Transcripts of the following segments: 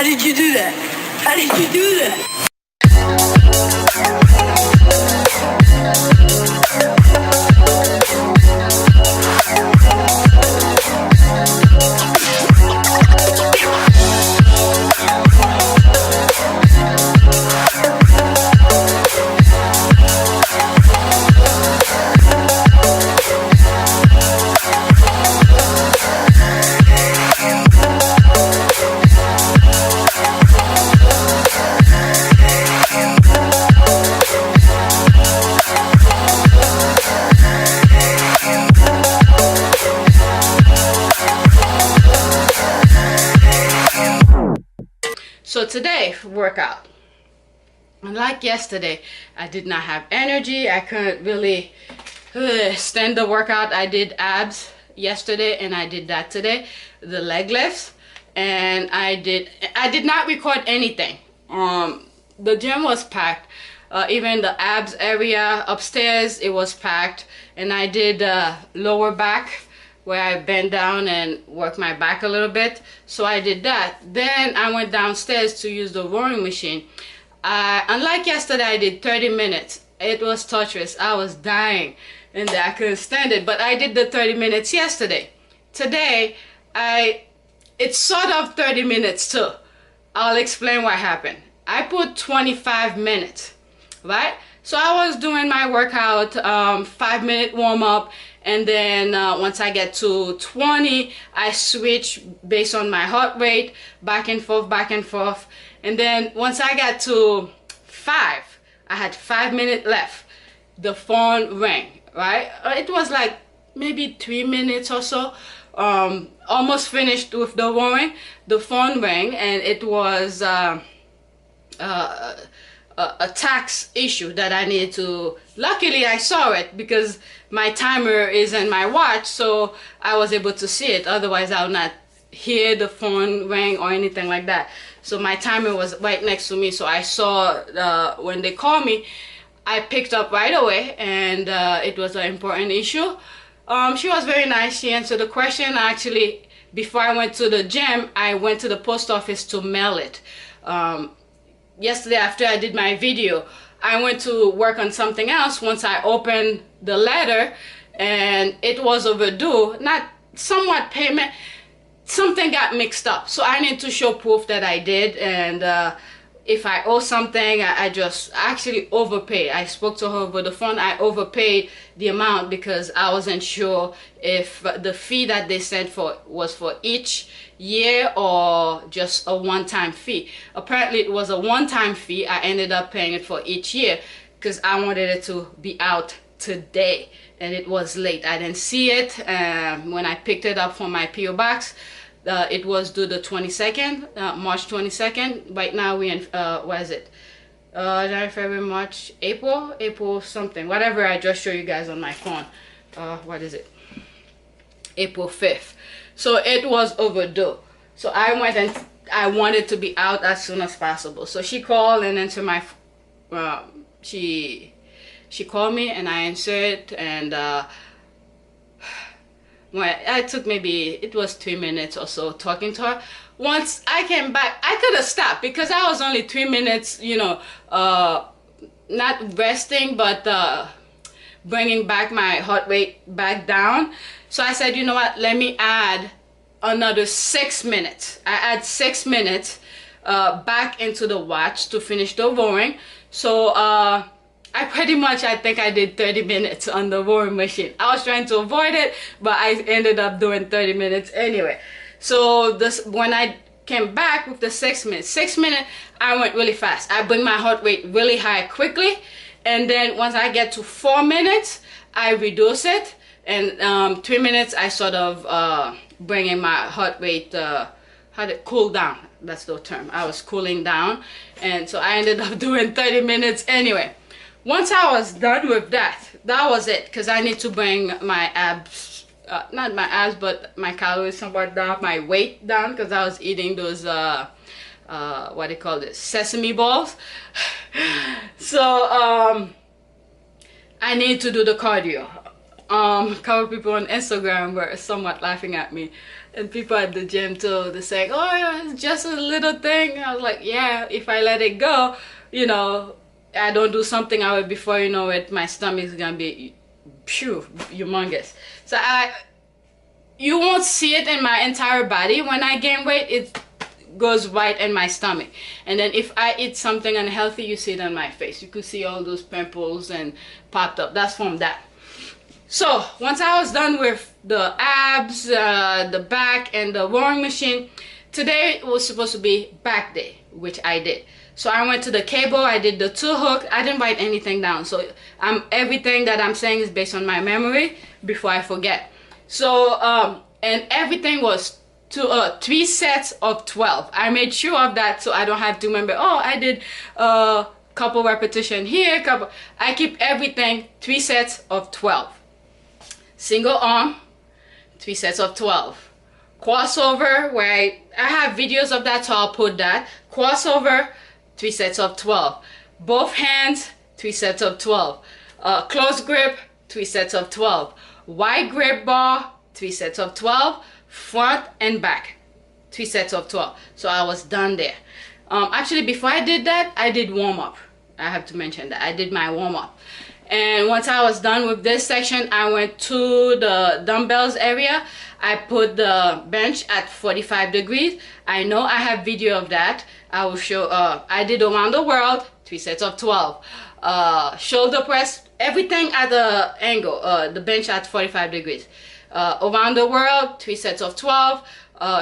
How did you do that? How did you do that? So today workout, unlike yesterday, I did not have energy. I couldn't really stand the workout. I did abs yesterday and I did that today, the leg lifts, and I did not record anything. The gym was packed. Even the abs area upstairs, it was packed, and I did lower back, where I bend down and work my back a little bit. So I did that. Then I went downstairs to use the rowing machine. Unlike yesterday, I did 30 minutes. It was torturous. I was dying and I couldn't stand it. But I did the 30 minutes yesterday. Today, it's sort of 30 minutes too. I'll explain what happened. I put 25 minutes, right? So I was doing my workout, 5-minute warm-up, and then once I get to 20, I switch based on my heart rate, back and forth. And then once I got to 5, I had 5 minutes left. The phone rang, right? It was like maybe 3 minutes or so. Almost finished with the rowing. The phone rang, and it was a tax issue that I needed to. Luckily I saw it because my timer is in my watch, so I was able to see it. Otherwise I would not hear the phone ring or anything like that. So my timer was right next to me, so I saw when they called me, I picked up right away, and it was an important issue. She was very nice. She answered the question. Actually, before I went to the gym, I went to the post office to mail it. Yesterday after I did my video, I went to work on something else. Once I opened the letter, and it was overdue, not somewhat payment, something got mixed up. So I need to show proof that I did, and if I owe something, I just actually overpaid. I spoke to her over the phone. I overpaid the amount because I wasn't sure if the fee that they sent for was for each year or just a one-time fee. Apparently it was a one-time fee. I ended up paying it for each year because I wanted it to be out today, and it was late. I didn't see it when I picked it up from my PO box. It was due the 22nd, March 22nd. Right now we in what is it, January, February, March, April something, whatever I just showed you guys on my phone. What is it, April 5th. So it was overdue. So I went and I wanted to be out as soon as possible. So she called and answered my she called me and I answered, and well, I took maybe, it was 3 minutes or so talking to her. Once I came back, I could have stopped because I was only 3 minutes, you know, not resting, but bringing back my heart rate back down. So I said, you know what, let me add another 6 minutes. I add 6 minutes back into the watch to finish the rowing. So I pretty much, I think I did 30 minutes on the rowing machine. I was trying to avoid it, but I ended up doing 30 minutes anyway. So this, when I came back with the 6 minutes, I went really fast. I bring my heart rate really high quickly, and then once I get to 4 minutes, I reduce it, and 3 minutes I sort of bringing my heart rate cool down. That's the term. I was cooling down, and so I ended up doing 30 minutes anyway. Once I was done with that, that was it, because I need to bring my abs, not my abs, but my calories somewhat down, my weight down, because I was eating those, what do you call this, sesame balls. So, I need to do the cardio. A couple people on Instagram were somewhat laughing at me. And people at the gym too, they say, oh yeah, it's just a little thing. I was like, yeah, if I let it go, you know, I don't do something I will, before you know it, my stomach is gonna be phew, humongous. So you won't see it in my entire body. When I gain weight, it goes right in my stomach. And then if I eat something unhealthy, you see it on my face. You could see all those pimples and popped up. That's from that. So once I was done with the abs, the back, and the rowing machine, today was supposed to be back day, which I did. So I went to the cable, I did the 2 hook. I didn't write anything down, so everything that I'm saying is based on my memory before I forget. So and everything was 3 sets of 12. I made sure of that, so I don't have to remember, oh, I did couple repetition here, couple. I keep everything 3 sets of 12. Single arm, 3 sets of 12. Crossover, where I have videos of that, so I'll put that. Crossover, 3 sets of 12. Both hands, 3 sets of 12. Close grip, 3 sets of 12. Wide grip bar, 3 sets of 12. Front and back, 3 sets of 12. So I was done there. Actually, before I did that, I did warm up. I have to mention that I did my warm up. And once I was done with this section, I went to the dumbbells area. I put the bench at 45 degrees. I know I have video of that. I will show. I did around the world, 3 sets of 12. Shoulder press, everything at the angle. The bench at 45 degrees. Around the world, 3 sets of 12.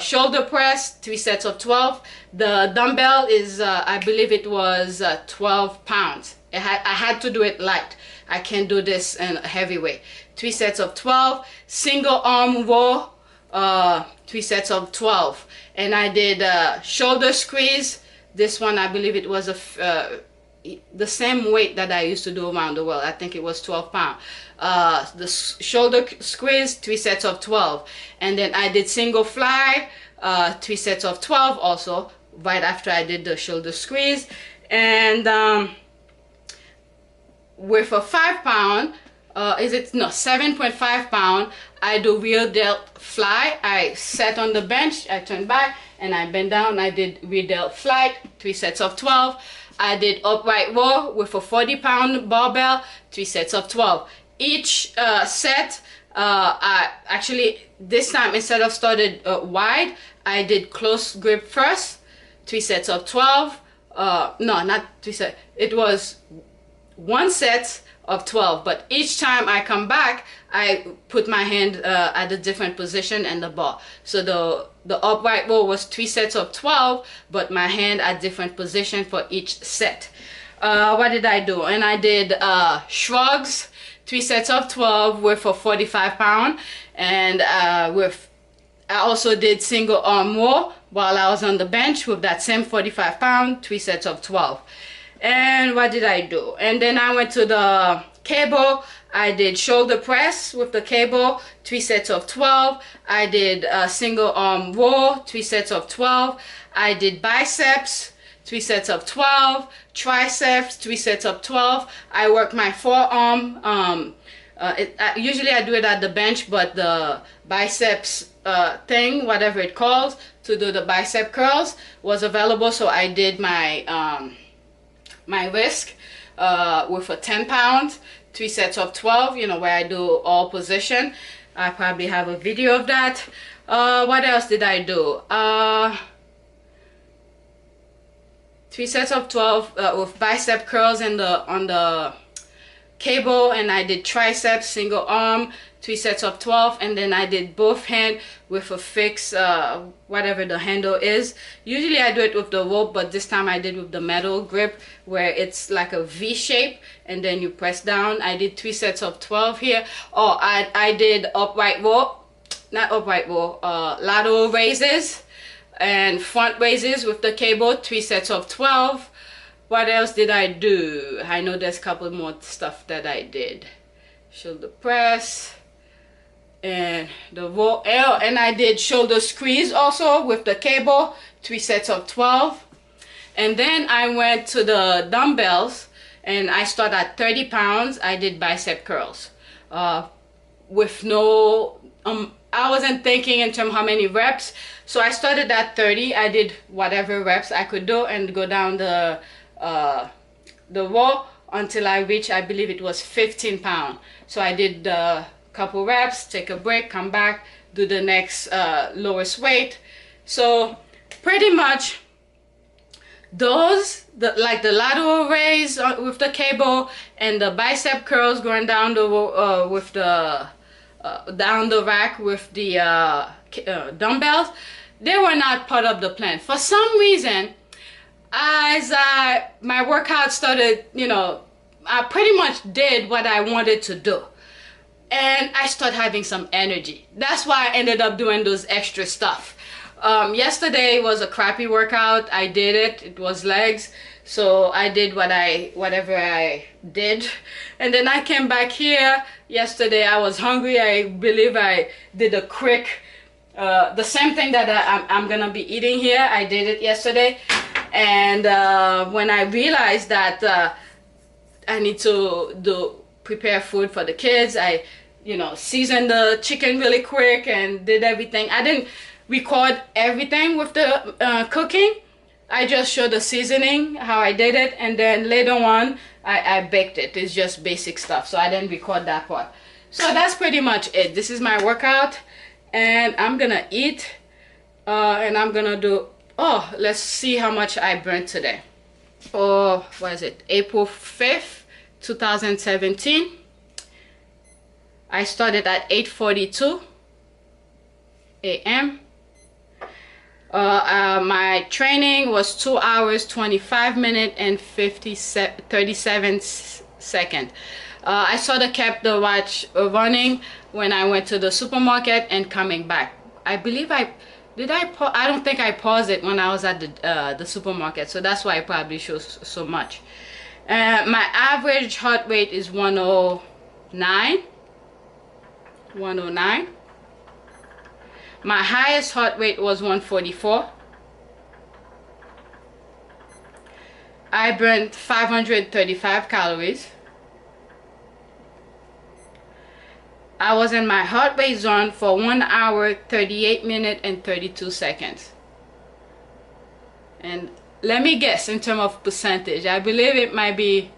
Shoulder press, 3 sets of 12. The dumbbell is, I believe it was 12 pounds. I had to do it light. I can't do this in a heavy weight. 3 sets of 12. Single arm row, 3 sets of 12. And I did shoulder squeeze. This one, I believe it was the same weight that I used to do around the world. I think it was 12 pounds. The shoulder squeeze, 3 sets of 12. And then I did single fly, 3 sets of 12 also, right after I did the shoulder squeeze. And with a 5 pound, 7.5 pound, I do rear delt fly. I sat on the bench, I turned back, and I bent down. I did rear delt fly, 3 sets of 12. I did upright row with a 40-pound barbell, 3 sets of 12. Each set, I actually, this time instead of started wide, I did close grip first, 3 sets of 12. No, not 3 sets. It was 1 set of 12, but each time I come back, I put my hand at a different position in the bar. So the upright row was 3 sets of 12, but my hand at different position for each set. What did I do? And I did shrugs, 3 sets of 12 with a 45 pound, and I also did single arm row while I was on the bench with that same 45 pound, 3 sets of 12. And what did I do? And then I went to the cable. I did shoulder press with the cable, 3 sets of 12. I did single arm row, 3 sets of 12. I did biceps, 3 sets of 12. Triceps, 3 sets of 12. I work my forearm. Usually I do it at the bench, but the biceps thing, whatever it calls, to do the bicep curls was available. So I did my my wrist with a 10 pound, 3 sets of 12, you know, where I do all position. I probably have a video of that. What else did I do? 3 sets of 12 with bicep curls on the cable, and I did triceps single arm, 3 sets of 12, and then I did both hand with a fixed whatever the handle is. Usually I do it with the rope, but this time I did with the metal grip where it's like a V shape and then you press down. I did 3 sets of 12 here. Oh, I did upright row, not upright row, lateral raises and front raises with the cable, 3 sets of 12. What else did I do? I know there's a couple more stuff that I did. Shoulder press and the row, and I did shoulder squeeze also with the cable, 3 sets of 12. And then I went to the dumbbells and I started at 30 pounds. I did bicep curls with no I wasn't thinking in terms of how many reps, so I started at 30. I did whatever reps I could do and go down the wall until I reached, I believe it was 15 pounds. So I did a couple reps, take a break, come back, do the next lowest weight. So pretty much those, like the lateral raise with the cable and the bicep curls going down the with the down the rack with the dumbbells, they were not part of the plan. For some reason, as my workout started, you know, I pretty much did what I wanted to do. And I started having some energy. That's why I ended up doing those extra stuff. Yesterday was a crappy workout. I did it. It was legs. So I did whatever I did. And then I came back here. Yesterday I was hungry. I believe I did a quick, the same thing that I'm gonna be eating here. I did it yesterday. And when I realized that I need to prepare food for the kids, I, you know, seasoned the chicken really quick and did everything. I didn't record everything with the cooking. I just showed the seasoning, how I did it, and then later on I baked it. It's just basic stuff, so I didn't record that part. So that's pretty much it. This is my workout, and I'm gonna eat, and I'm gonna do, oh, let's see how much I burnt today. Oh, what is it? April 5th, 2017. I started at 8:42 a.m. My training was 2 hours 25 minutes and 37 seconds. I sort of kept the watch running when I went to the supermarket and coming back. I believe I don't think I paused it when I was at the supermarket, so that's why it probably shows so much. My average heart rate is 109. My highest heart rate was 144. I burned 535 calories. I was in my heart rate zone for 1 hour 38 minutes and 32 seconds. And let me guess in terms of percentage. I believe it might be,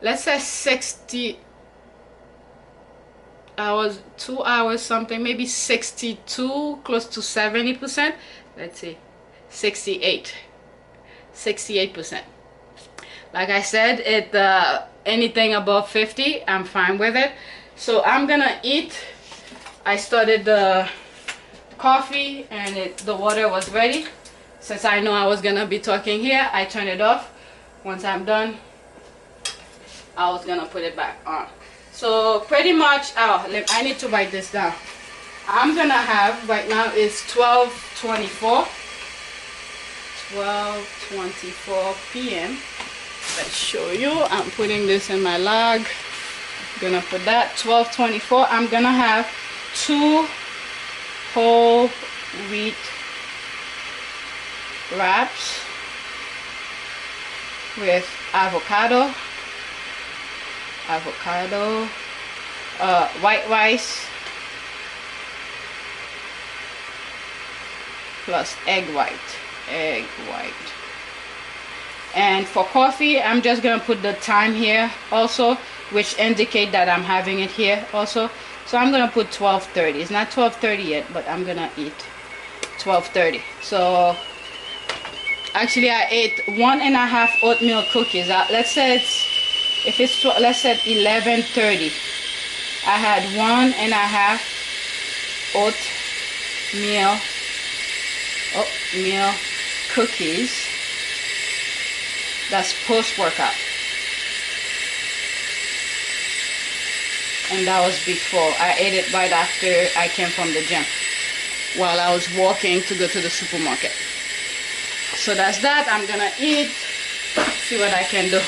let's say 60. I was 2 hours something, maybe 62, close to 70%. Let's see, 68%. Like I said, anything above 50, I'm fine with it. So I'm gonna eat. I started the coffee and the water was ready. Since I know I was gonna be talking here, I turned it off. Once I'm done, I was gonna put it back on. So pretty much, I need to write this down. I'm gonna have, right now it's 12:24 p.m. Let's show you. I'm putting this in my log. I'm gonna put that 12:24. I'm gonna have 2 whole wheat wraps with avocado, white rice plus egg white. And for coffee, I'm just gonna put the time here also, which indicate that I'm having it here also. So I'm gonna put 12:30. It's not 12:30 yet, but I'm gonna eat 12:30. So actually I ate 1.5 oatmeal cookies. Let's say let's say 11:30. I had 1.5 oatmeal cookies. That's post-workout. And that was before. I ate it right after I came from the gym, while I was walking to go to the supermarket. So that's that. I'm gonna eat, see what I can do.